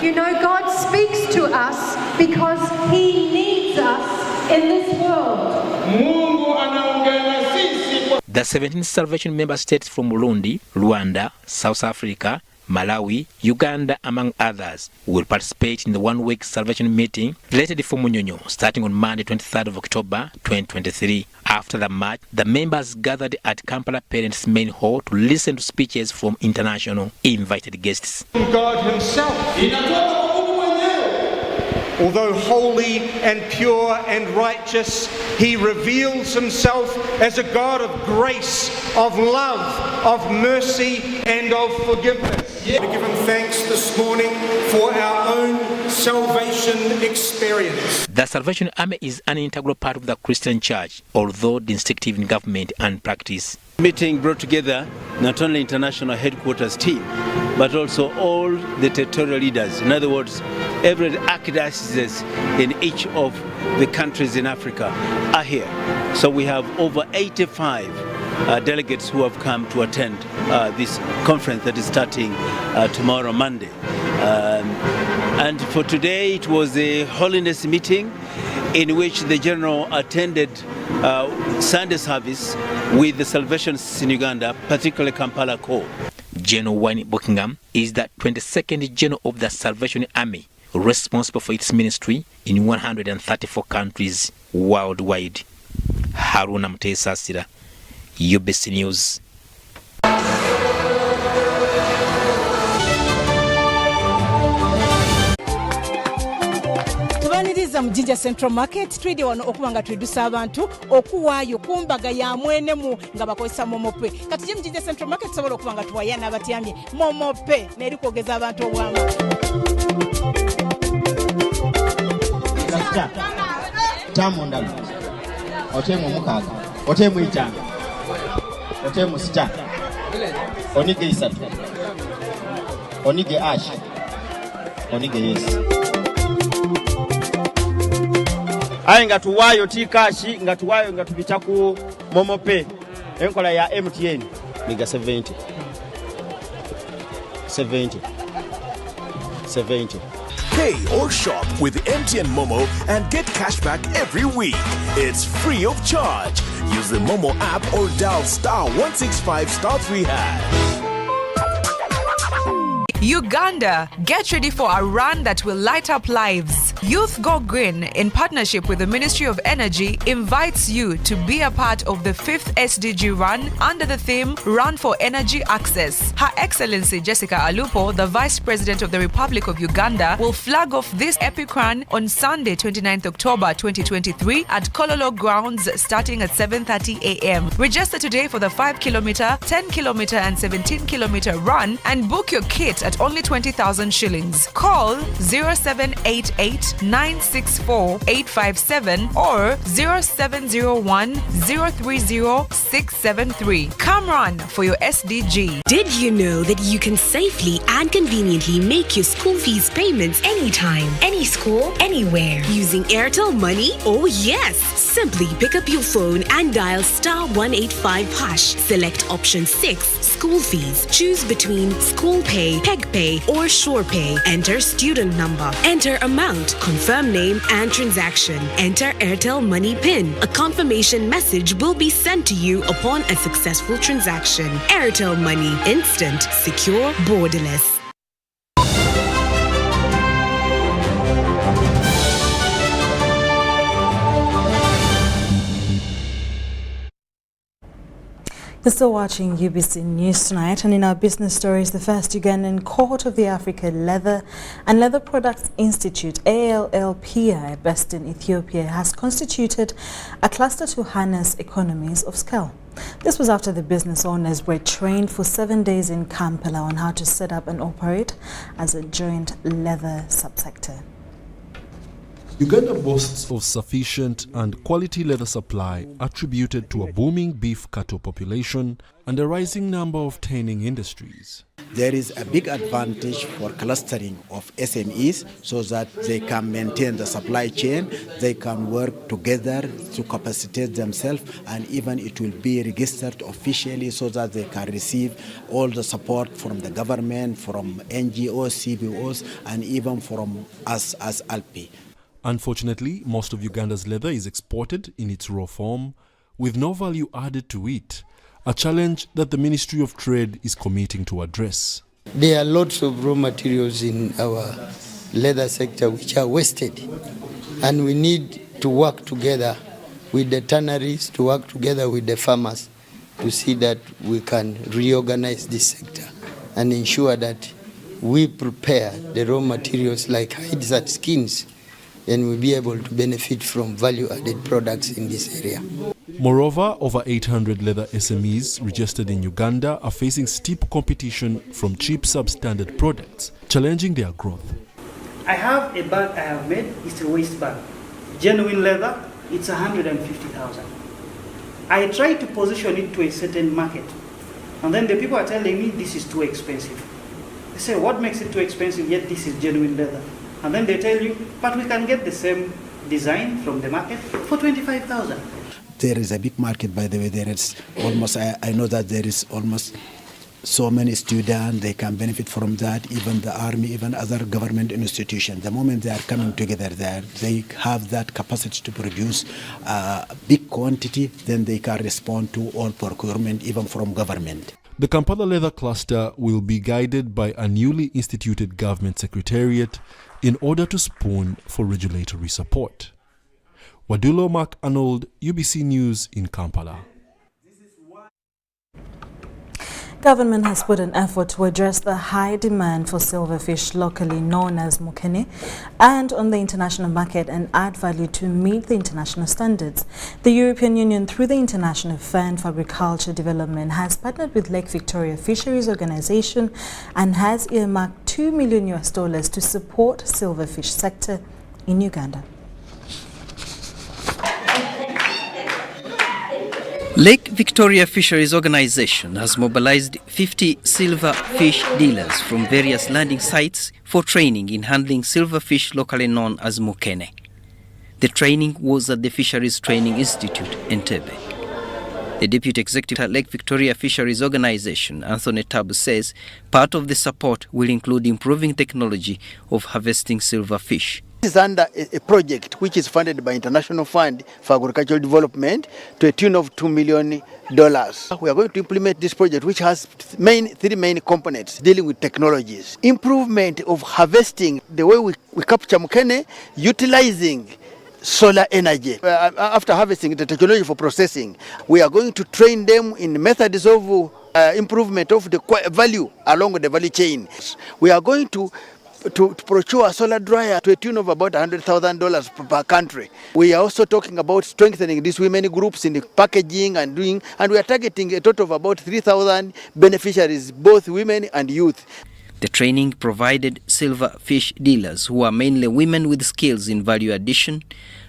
You know, God speaks to us because he needs us in this world. The 17 Salvation member states from Burundi, Rwanda, South Africa, Malawi, Uganda, among others, will participate in the one-week Salvation meeting related for Munyonyo, starting on Monday, 23rd of October, 2023. After the march, the members gathered at Kampala Parents Main Hall to listen to speeches from international invited guests. God himself. Although holy and pure and righteous, he reveals himself as a God of grace, of love, of mercy, and of forgiveness. To give him thanks this morning for our own salvation experience. The Salvation Army is an integral part of the Christian Church, although distinctive in government and practice. Meeting brought together not only international headquarters team, but also all the territorial leaders. In other words, every archdiocese in each of the countries in Africa are here. So we have over 85 delegates who have come to attend this conference that is starting tomorrow, Monday. And for today, it was a holiness meeting in which the general attended Sunday service with the Salvationists in Uganda, particularly Kampala Corps. General Wayne Buckingham is the 22nd General of the Salvation Army, responsible for its ministry in 134 countries worldwide. Haruna Mutesa Sira, UBC News. Tubaniriza mu Jinja Central Market twidi wano okuba nga twedusa abantu okuwaayo kumbaga ya mwenemu nga bakozesa momope. Kati je mu Jinja Central Market sobola okuba nga tuwaya n'abatyamye momope neri kwogeza abantu obwamu. Tamu ndalo. Otemu mukaga. Otemu itanga. Otemu sita. Onige isatu. Onige ash. Onige yes. Aye nga tuwayo tikashi nga tuwayo nga tubita ku momope enkola ya MTN miga 70 Pay or shop with MTN Momo and get cashback every week. It's free of charge. Use the Momo app or dial *165*3#. Uganda, get ready for a run that will light up lives. Youth Go Green, in partnership with the Ministry of Energy, invites you to be a part of the 5th SDG run under the theme Run for Energy Access. Her Excellency Jessica Alupo, the Vice President of the Republic of Uganda, will flag off this epic run on Sunday, 29th October 2023 at Kololo Grounds starting at 7:30 a.m. Register today for the 5-kilometer, 10-kilometer and 17-kilometer run and book your kit at only 20,000 shillings. Call 0788 964 857 or 0701 030 673. Come run for your SDG. Did you know that you can safely and conveniently make your school fees payments anytime, any school, anywhere using Airtel Money? Oh yes! Simply pick up your phone and dial *185#. Select option 6, school fees. Choose between school pay, peg pay or shore pay. Enter student number. Enter amount, confirm name and transaction. Enter Airtel Money PIN. A confirmation message will be sent to you upon a successful transaction. Airtel Money. Instant, secure, borderless. You're still watching UBC News Tonight, and in our business stories, the first Ugandan Court of the Africa Leather and Leather Products Institute, ALLPI, based in Ethiopia, has constituted a cluster to harness economies of scale. This was after the business owners were trained for 7 days in Kampala on how to set up and operate as a joint leather subsector. Uganda boasts of sufficient and quality leather supply attributed to a booming beef cattle population and a rising number of tanning industries. There is a big advantage for clustering of SMEs so that they can maintain the supply chain, they can work together to capacitate themselves, and even it will be registered officially so that they can receive all the support from the government, from NGOs, CBOs, and even from us as ALPI. Unfortunately, most of Uganda's leather is exported in its raw form, with no value added to it, a challenge that the Ministry of Trade is committing to address. There are lots of raw materials in our leather sector which are wasted, and we need to work together with the tanneries, to work together with the farmers to see that we can reorganize this sector and ensure that we prepare the raw materials like hides and skins, and we'll be able to benefit from value-added products in this area. Moreover, over 800 leather SMEs registered in Uganda are facing steep competition from cheap substandard products, challenging their growth. I have a bag I have made, it's a waist bag. Genuine leather, it's 150,000. I try to position it to a certain market, and then the people are telling me this is too expensive. They say, what makes it too expensive, yet this is genuine leather? And then they tell you, but we can get the same design from the market for 25,000. There is a big market, by the way. There is almost, I know that there is almost so many students, they can benefit from that, even the army, even other government institutions. The moment they are coming together there, they have that capacity to produce a big quantity, then they can respond to all procurement, even from government. The Kampala Leather Cluster will be guided by a newly instituted government secretariat in order to spawn for regulatory support. Wadulo Mark Arnold, UBC News in Kampala. Government has put an effort to address the high demand for silverfish, locally known as mukene, and on the international market and add value to meet the international standards. The European Union, through the International Fund for Agriculture Development, has partnered with Lake Victoria Fisheries Organization and has earmarked $2 million to support silverfish sector in Uganda. Lake Victoria Fisheries Organization has mobilized 50 silverfish dealers from various landing sites for training in handling silverfish locally known as mukene. The training was at the Fisheries Training Institute, Entebbe. The Deputy Executive at Lake Victoria Fisheries Organization, Anthony Tabu, says part of the support will include improving technology of harvesting silverfish. This is under a project which is funded by International Fund for Agricultural Development to a tune of $2 million. We are going to implement this project, which has three main components dealing with technologies. Improvement of harvesting, the way we capture mukene, utilizing solar energy. After harvesting, the technology for processing, we are going to train them in methods of improvement of the value along the value chain. We are going to procure a solar dryer to a tune of about $100,000 per country. We are also talking about strengthening these women groups in the packaging and we are targeting a total of about 3,000 beneficiaries, both women and youth. The training provided silver fish dealers, who are mainly women with skills in value addition,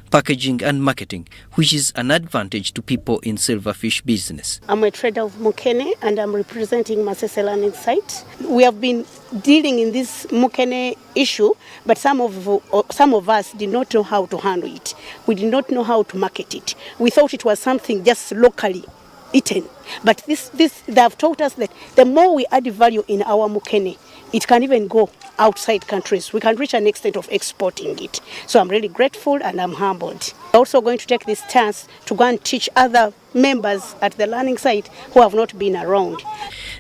packaging and marketing, which is an advantage to people in silverfish business. I'm a trader of mukene and I'm representing Masese Learning Site. We have been dealing in this mukene issue, but some of us did not know how to handle it. We did not know how to market it. We thought it was something just locally eaten. But they have taught us that the more we add value in our mukene, it can even go outside countries. We can reach an extent of exporting it. So I'm really grateful and I'm humbled. I'm also going to take this chance to go and teach other members at the learning site who have not been around.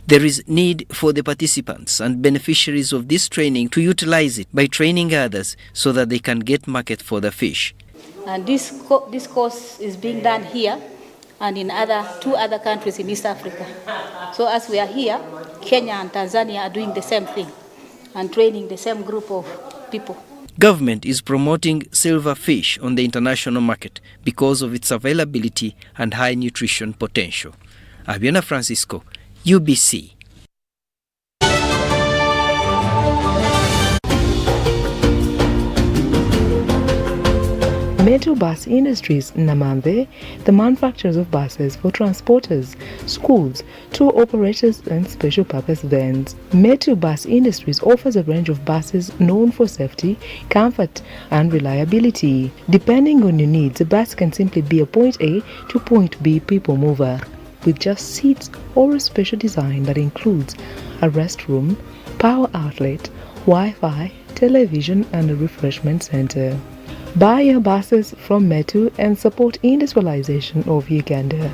There is need for the participants and beneficiaries of this training to utilize it by training others so that they can get market for the fish. And this course is being done here and in two other countries in East Africa. So as we are here, Kenya and Tanzania are doing the same thing and training the same group of people. Government is promoting silver fish on the international market because of its availability and high nutrition potential. Abiona Francisco, UBC. Metu Bus Industries Namambe, the manufacturers of buses for transporters, schools, tour operators and special purpose vans. Metu Bus Industries offers a range of buses known for safety, comfort and reliability. Depending on your needs, a bus can simply be a point A to point B people mover, with just seats or a special design that includes a restroom, power outlet, Wi-Fi, television and a refreshment center. Buy your buses from Metu and support industrialization of Uganda.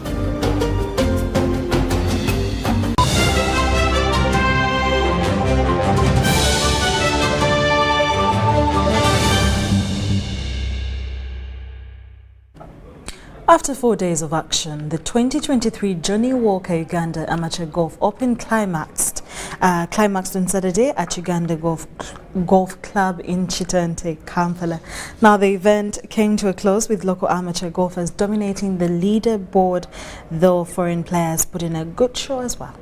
After 4 days of action, the 2023 Johnny Walker Uganda Amateur Golf Open climaxed on Saturday at Uganda Golf Club in Chitente, Kampala. Now the event came to a close with local amateur golfers dominating the leaderboard, though foreign players put in a good show as well.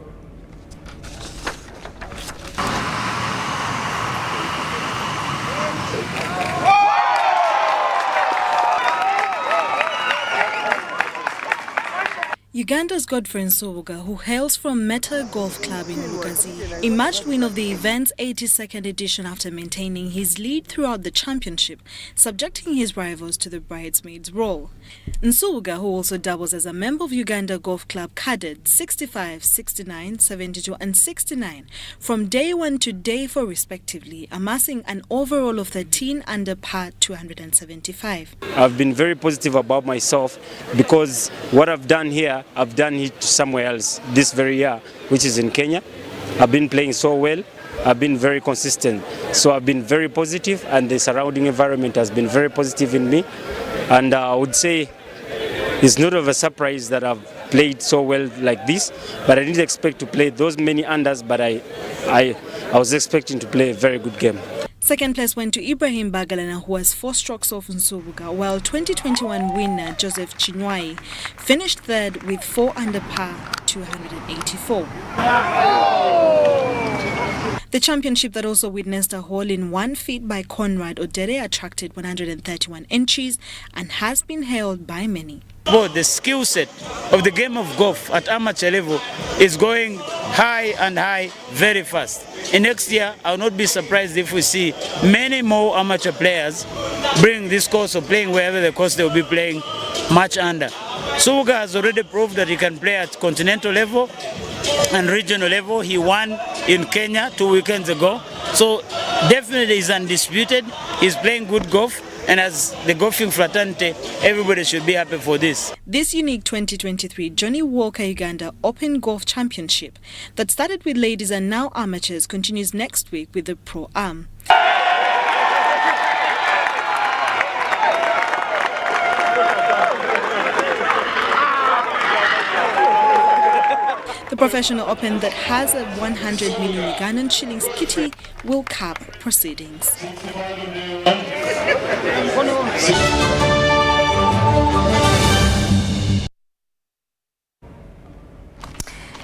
Uganda's Godfrey Nsubuga, who hails from Meta Golf Club in Lugazi, emerged winner of the event's 82nd edition after maintaining his lead throughout the championship, subjecting his rivals to the bridesmaids role. Nsubuga, who also doubles as a member of Uganda Golf Club cadets 65, 69, 72 and 69 from day 1 to day 4 respectively, amassing an overall of 13 under par 275. I've been very positive about myself because what I've done here, I've done it somewhere else this very year, which is in Kenya. I've been playing so well. I've been very consistent. So I've been very positive and the surrounding environment has been very positive in me. And I would say it's not of a surprise that I've played so well like this, but I didn't expect to play those many unders, but I was expecting to play a very good game. Second place went to Ibrahim Bagalana, who was 4 strokes off Nsubuga, while 2021 winner Joseph Chinwai finished third with 4 under par 284. The championship that also witnessed a hole-in-one feat by Conrad Odere attracted 131 entries and has been hailed by many. The skill set of the game of golf at amateur level is going high and high very fast. And next year, I will not be surprised if we see many more amateur players bring this course of playing wherever the course they will be playing much under. Nsubuga has already proved that he can play at continental level and regional level. He won in Kenya 2 weekends ago. So definitely is undisputed. He's playing good golf. And as the golfing fraternity, everybody should be happy for this. This unique 2023 Johnny Walker Uganda Open Golf Championship that started with ladies and now amateurs continues next week with the Pro-Am. The professional open that has a 100 million Ugandan shillings kitty will cap proceedings.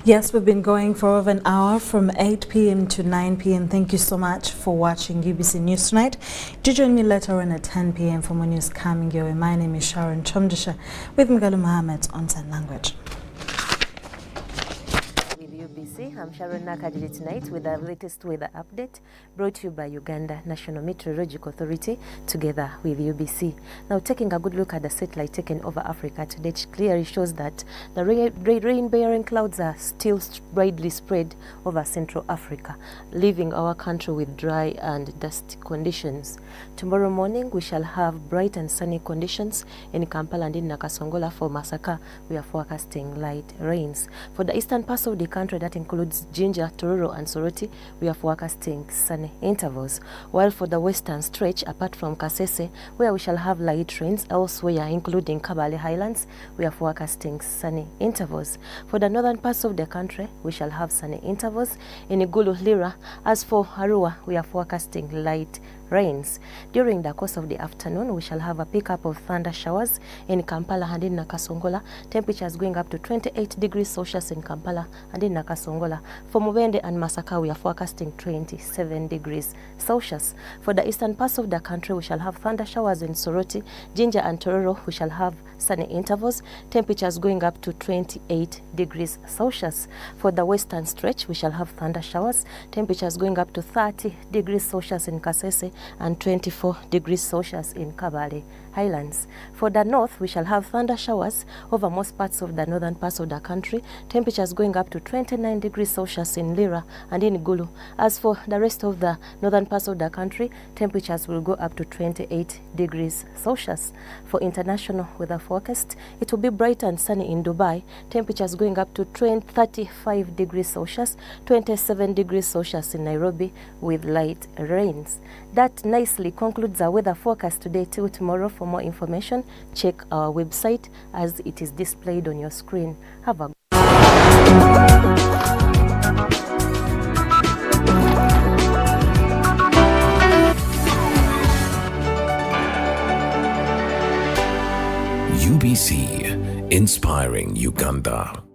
Yes, we've been going for over an hour from 8 p.m. to 9 p.m. Thank you so much for watching UBC News Tonight. Do join me later on at 10 p.m. for more news coming your way. My name is Sharon Chomdisha with Mgalu Mohammed on Sign Language. I'm Sharon Nakadili tonight with the latest weather update brought to you by Uganda National Meteorological Authority together with UBC. Now taking a good look at the satellite taken over Africa today, it clearly shows that the rain-bearing clouds are still widely spread over Central Africa, leaving our country with dry and dusty conditions. Tomorrow morning we shall have bright and sunny conditions in Kampala and in Nakasongola. For Masaka we are forecasting light rains. For the eastern parts of the country, that includes Jinja, Tororo and Soroti, we are forecasting sunny intervals. While for the western stretch, apart from Kasese, where we shall have light rains, elsewhere including Kabale Highlands, we are forecasting sunny intervals. For the northern parts of the country, we shall have sunny intervals in Igulu, Lira. As for Arua, we are forecasting light rains. During the course of the afternoon, we shall have a pickup of thunder showers in Kampala and in Nakasongola. Temperatures going up to 28 degrees Celsius in Kampala and in Nakasongola. For Mubende and Masaka, we are forecasting 27 degrees Celsius. For the eastern parts of the country, we shall have thunder showers in Soroti, Jinja and Tororo. We shall have sunny intervals. Temperatures going up to 28 degrees Celsius. For the western stretch, we shall have thunder showers. Temperatures going up to 30 degrees Celsius in Kasese and 24 degrees Celsius in Kabale Highlands. For the north, we shall have thunder showers over most parts of the northern parts of the country. Temperatures going up to 29 degrees Celsius in Lira and in Gulu. As for the rest of the northern parts of the country, temperatures will go up to 28 degrees Celsius. For international weather forecast, it will be bright and sunny in Dubai. Temperatures going up to 35 degrees Celsius, 27 degrees Celsius in Nairobi with light rains. That nicely concludes our weather forecast today till tomorrow. For more information, check our website as it is displayed on your screen. Have a UBC, inspiring Uganda.